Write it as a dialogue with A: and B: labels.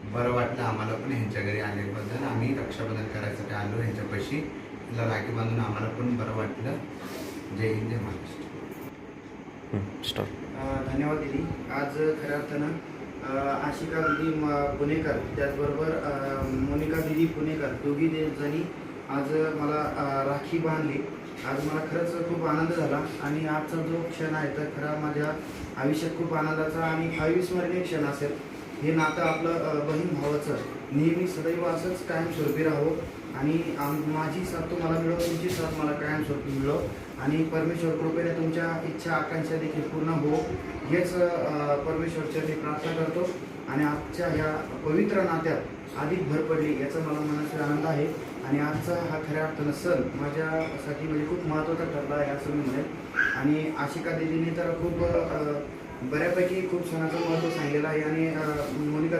A: बरं वाटलं आम्हाला पण ह्यांच्या घरी आल्याबद्दल. आम्ही रक्षाबंधन करायसाठी आलो ह्यांच्यापाशी. तिला राखी बांधून आम्हाला पण बरं वाटलं. जय हिंद, जय महाराष्ट्र.
B: स्टार्ट.
C: धन्यवाद दिदी. आज खऱ्या अर्थानं आशिका दिदी पुणेकर त्याचबरोबर मोनिका दिदी पुणेकर दोघी जणी आज मला राखी बांधली. आज मला खरंच खूप आनंद झाला आणि आजचा जो क्षण आहे तर खरा माझ्या आयुष्यात खूप आनंदाचा आणि अविस्मरणीय क्षण असेल. हे नातं आपलं बहीण भावाचं नेहमी सदैव असंच कायमस्वरूपी राहो आणि माझी साथ तुम्हाला मिळो, तुमची साथ मला कायमस्वरूपी मिळो आणि परमेश्वर कृपेने तुमच्या इच्छा आकांक्षा देखील पूर्ण हो हेच परमेश्वरच्या मी प्रार्थना करतो. आणि आजच्या ह्या पवित्र नात्यात अधिक भर पडली याचा मला मनाचा आनंद आहे. आणि आजचा हा खऱ्या अर्थानं सण माझ्यासाठी म्हणजे खूप महत्त्वाचा ठरला आहे असं मी म्हणेन. आणि आशिका दिदीने तर खूप बऱ्यापैकी खूप सणाचं महत्त्व सांगितलेलं आहे आणि मोनिका